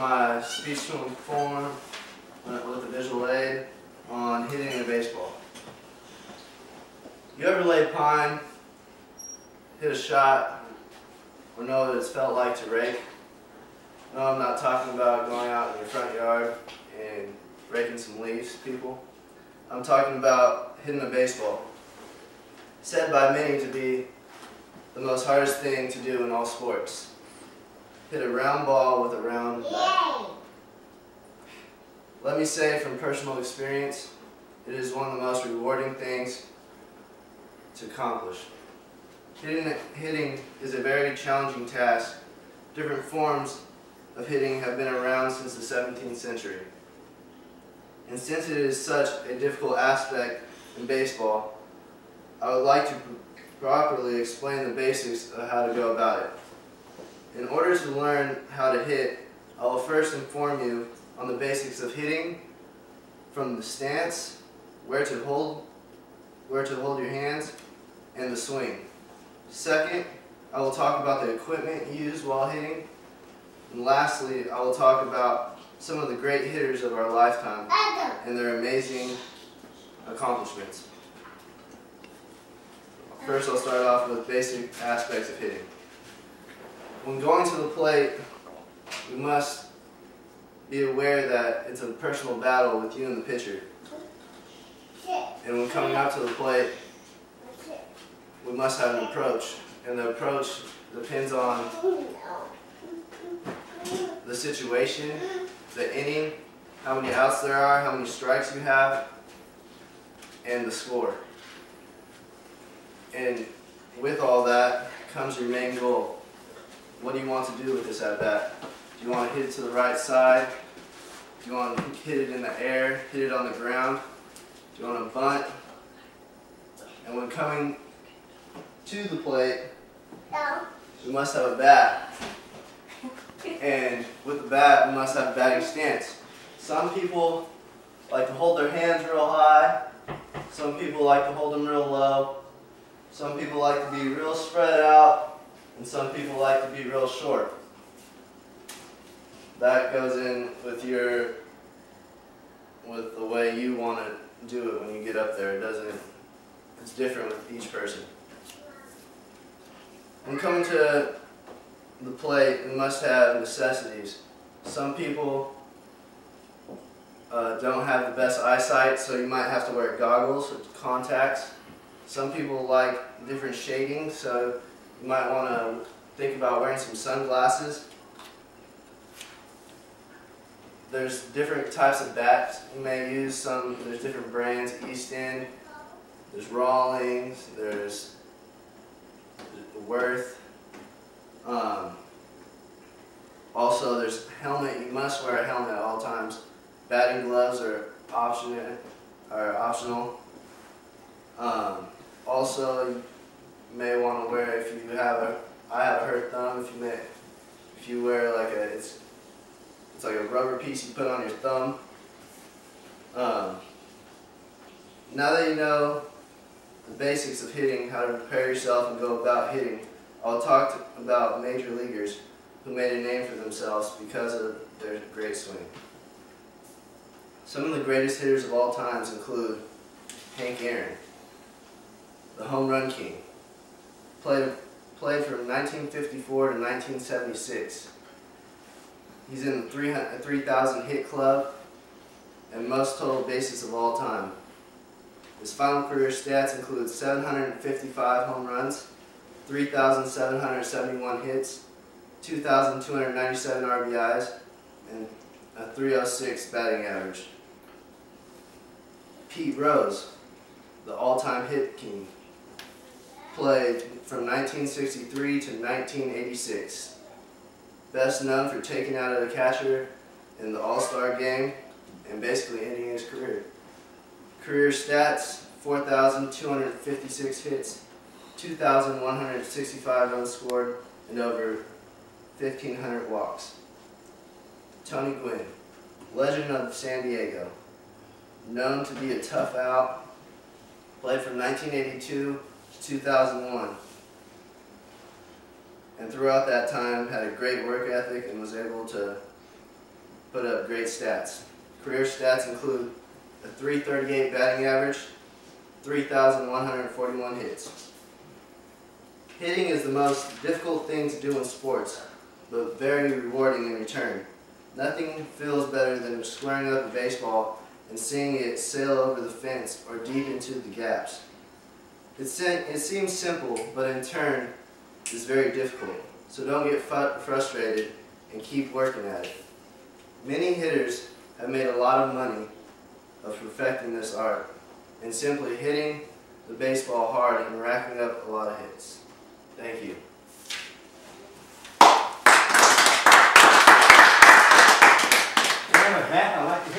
my speech to inform with a visual aid on hitting a baseball. You ever lay pine, hit a shot, or know what it's felt like to rake? No, I'm not talking about going out in your front yard and raking some leaves, people. I'm talking about hitting a baseball. Said by many to be the most hardest thing to do in all sports. Hit a round ball with a round bat. Let me say from personal experience, it is one of the most rewarding things to accomplish. Hitting is a very challenging task. Different forms of hitting have been around since the 17th century. And since it is such a difficult aspect in baseball, I would like to properly explain the basics of how to go about it. In order to learn how to hit, I will first inform you on the basics of hitting, from the stance, where to hold your hands, and the swing. Second, I will talk about the equipment used while hitting. And lastly, I will talk about some of the great hitters of our lifetime and their amazing accomplishments. First, I'll start off with basic aspects of hitting. When going to the plate, we must be aware that it's a personal battle with you and the pitcher. And when coming out to the plate, we must have an approach. And the approach depends on the situation, the inning, how many outs there are, how many strikes you have, and the score. And with all that comes your main goal. What do you want to do with this at-bat? Do you want to hit it to the right side? Do you want to hit it in the air, hit it on the ground? Do you want to bunt? And when coming to the plate, we must have a bat. And with the bat, we must have a batting stance. Some people like to hold their hands real high. Some people like to hold them real low. Some people like to be real spread out. And some people like to be real short. That goes in with the way you want to do it when you get up there. It's different with each person. When coming to the plate, we must have necessities. Some people don't have the best eyesight, so you might have to wear goggles or contacts. Some people like different shading, so you might want to think about wearing some sunglasses. There's different types of bats you may use. There's different brands, East End, there's Rawlings, there's Worth. Also, there's helmet. You must wear a helmet at all times. Batting gloves are optional. Also, you may want to wear, if you have I have a hurt thumb. If you wear like it's like a rubber piece you put on your thumb. Now that you know the basics of hitting, how to prepare yourself and go about hitting, I'll talk about major leaguers who made a name for themselves because of their great swing. Some of the greatest hitters of all times include Hank Aaron, the home run king. Played from 1954 to 1976. He's in the 3,000 hit club and most total bases of all time. His final career stats include 755 home runs, 3,771 hits, 2,297 RBIs, and a .306 batting average. Pete Rose, the all-time hit king, played from 1963 to 1986. Best known for taking out a catcher in the All-Star game and basically ending his career. Career stats: 4,256 hits, 2,165 runs scored, and over 1,500 walks. Tony Gwynn, legend of San Diego, known to be a tough out, played from 1982 to 2001. And throughout that time had a great work ethic and was able to put up great stats. Career stats include a .338 batting average, 3,141 hits. Hitting is the most difficult thing to do in sports, but very rewarding in return. Nothing feels better than squaring up a baseball and seeing it sail over the fence or deep into the gaps. It seems simple, but in turn is very difficult, so don't get frustrated and keep working at it. Many hitters have made a lot of money of perfecting this art and simply hitting the baseball hard and racking up a lot of hits. Thank you. With that, I'd like to